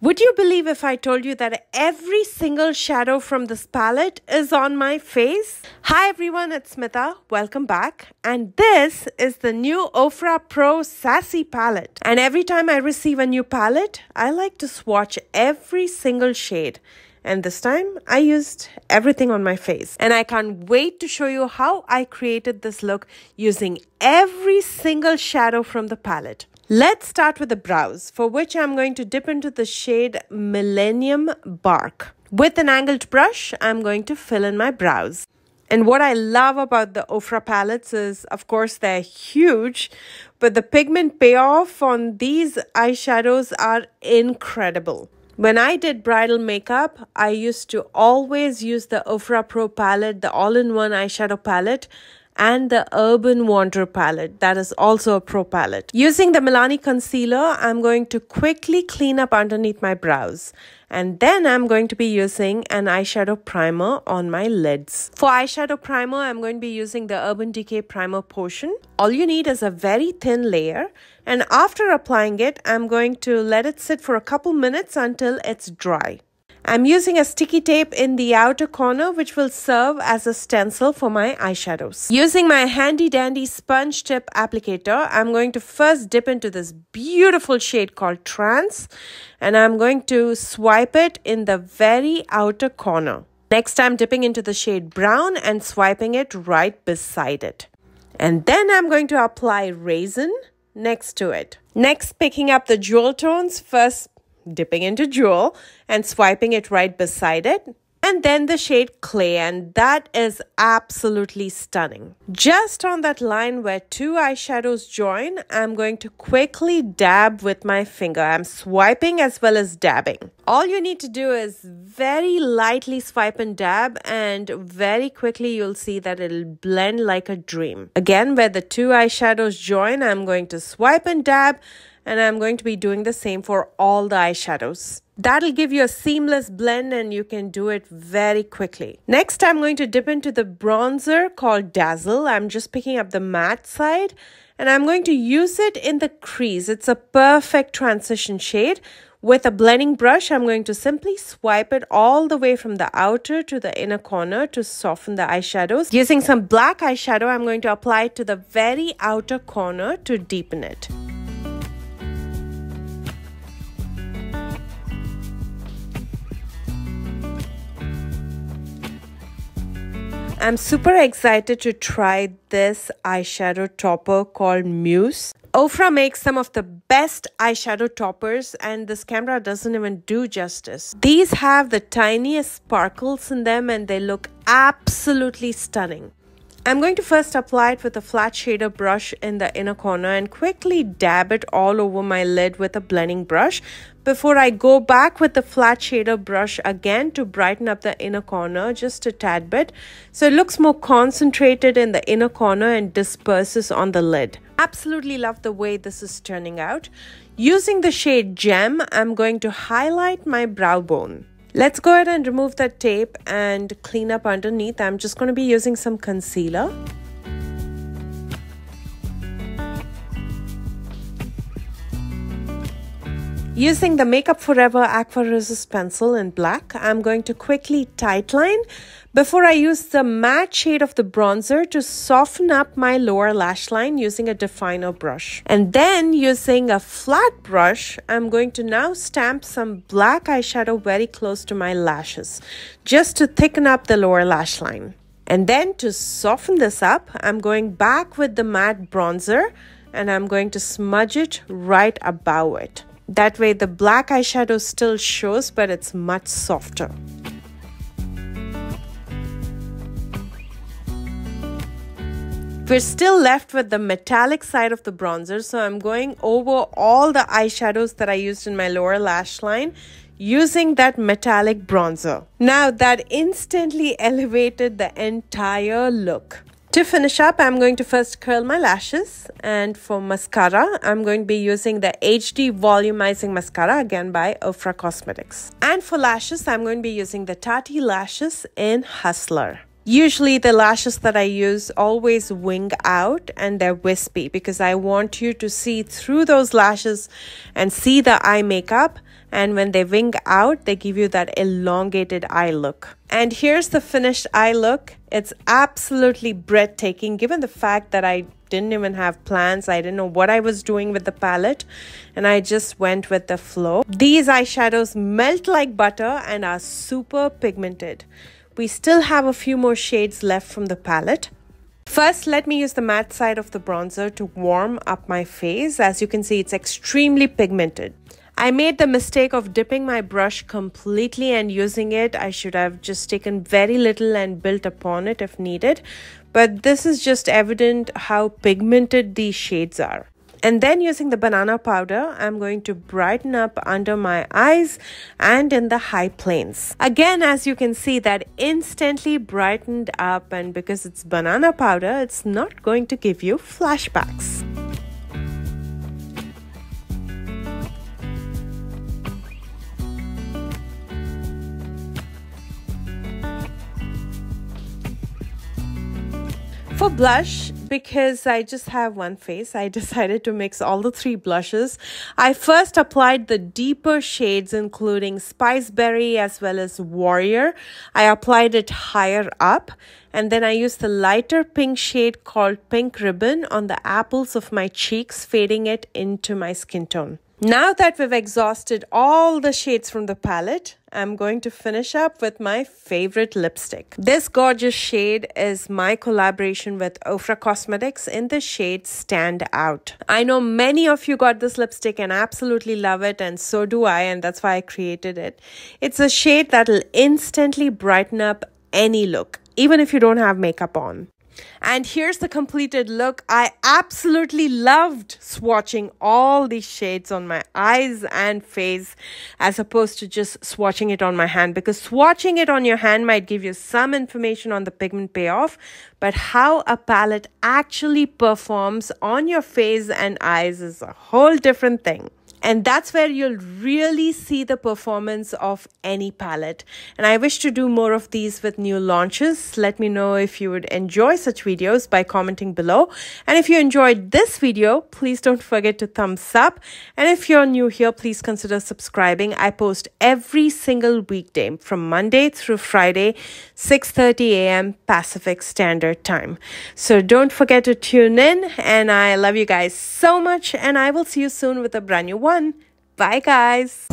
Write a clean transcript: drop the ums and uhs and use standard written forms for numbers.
Would you believe if I told you that every single shadow from this palette is on my face? Hi everyone, it's Smitha. Welcome back. And this is the new Ofra Pro Sassy palette. And every time I receive a new palette, I like to swatch every single shade. And this time, I used everything on my face. And I can't wait to show you how I created this look using every single shadow from the palette. Let's start with the brows, for which I'm going to dip into the shade Millennium Bark. With an angled brush, I'm going to fill in my brows. And what I love about the Ofra palettes is, of course, they're huge, but the pigment payoff on these eyeshadows are incredible. When I did bridal makeup, I used to always use the Ofra Pro palette, the all-in-one eyeshadow palette, and the Urban Wanderer palette, that is also a pro palette. Using the Milani concealer, I'm going to quickly clean up underneath my brows. And then I'm going to be using an eyeshadow primer on my lids. For eyeshadow primer, I'm going to be using the Urban Decay Primer Potion. All you need is a very thin layer. And after applying it, I'm going to let it sit for a couple minutes until it's dry. I'm using a sticky tape in the outer corner which will serve as a stencil for my eyeshadows. Using my handy dandy sponge tip applicator, I'm going to first dip into this beautiful shade called Trance, and I'm going to swipe it in the very outer corner. Next, I'm dipping into the shade Brown and swiping it right beside it. And then I'm going to apply Raisin next to it. Next, picking up the jewel tones, first dipping into Jewel and swiping it right beside it, and then the shade Clay, and that is absolutely stunning. Just on that line where two eyeshadows join, I'm going to quickly dab with my finger. I'm swiping as well as dabbing. All you need to do is very lightly swipe and dab, and very quickly you'll see that it'll blend like a dream. Again, where the two eyeshadows join, I'm going to swipe and dab, and I'm going to be doing the same for all the eyeshadows. That'll give you a seamless blend and you can do it very quickly. Next, I'm going to dip into the bronzer called Dazzle. I'm just picking up the matte side and I'm going to use it in the crease. It's a perfect transition shade. With a blending brush, I'm going to simply swipe it all the way from the outer to the inner corner to soften the eyeshadows. Using some black eyeshadow, I'm going to apply it to the very outer corner to deepen it. I'm super excited to try this eyeshadow topper called Muse. Ofra makes some of the best eyeshadow toppers and this camera doesn't even do justice. These have the tiniest sparkles in them and they look absolutely stunning. I'm going to first apply it with a flat shader brush in the inner corner and quickly dab it all over my lid with a blending brush before I go back with the flat shader brush again to brighten up the inner corner just a tad bit so it looks more concentrated in the inner corner and disperses on the lid. Absolutely love the way this is turning out. Using the shade Gem, I'm going to highlight my brow bone. Let's go ahead and remove that tape and clean up underneath. I'm just going to be using some concealer. Using the Makeup Forever Aqua Resist pencil in black, I'm going to quickly tightline before I use the matte shade of the bronzer to soften up my lower lash line using a definer brush. And then using a flat brush, I'm going to now stamp some black eyeshadow very close to my lashes, just to thicken up the lower lash line. And then to soften this up, I'm going back with the matte bronzer and I'm going to smudge it right above it. That way the black eyeshadow still shows, but it's much softer. We're still left with the metallic side of the bronzer, so I'm going over all the eyeshadows that I used in my lower lash line using that metallic bronzer. Now that instantly elevated the entire look. To finish up, I'm going to first curl my lashes, and for mascara, I'm going to be using the HD Volumizing Mascara, again by Ofra Cosmetics. And for lashes, I'm going to be using the Tati Lashes in Hustler. Usually the lashes that I use always wing out and they're wispy because I want you to see through those lashes and see the eye makeup. And when they wing out, they give you that elongated eye look. And here's the finished eye look. It's absolutely breathtaking given the fact that I didn't even have plans. I didn't know what I was doing with the palette and I just went with the flow. These eyeshadows melt like butter and are super pigmented. We still have a few more shades left from the palette. First, let me use the matte side of the bronzer to warm up my face. As you can see, it's extremely pigmented. I made the mistake of dipping my brush completely and using it. I should have just taken very little and built upon it if needed. But this is just evident how pigmented these shades are. And then using the banana powder, I'm going to brighten up under my eyes and in the high planes. Again, as you can see, that instantly brightened up, and because it's banana powder, it's not going to give you flashbacks. For blush, because I just have one face, I decided to mix all the three blushes. I first applied the deeper shades including Spice Berry as well as Warrior. I applied it higher up, and then I used the lighter pink shade called Pink Ribbon on the apples of my cheeks, fading it into my skin tone. Now that we've exhausted all the shades from the palette, I'm going to finish up with my favorite lipstick. This gorgeous shade is my collaboration with Ofra Cosmetics in the shade Stand Out. I know many of you got this lipstick and absolutely love it, and so do I, and that's why I created it. It's a shade that'll instantly brighten up any look, even if you don't have makeup on. And here's the completed look. I absolutely loved swatching all these shades on my eyes and face as opposed to just swatching it on my hand, because swatching it on your hand might give you some information on the pigment payoff, but how a palette actually performs on your face and eyes is a whole different thing. And that's where you'll really see the performance of any palette. And I wish to do more of these with new launches. Let me know if you would enjoy such videos by commenting below. And if you enjoyed this video, please don't forget to thumbs up. And if you're new here, please consider subscribing. I post every single weekday from Monday through Friday, 6:30 a.m. Pacific Standard Time. So don't forget to tune in. And I love you guys so much. And I will see you soon with a brand new one. Bye, guys.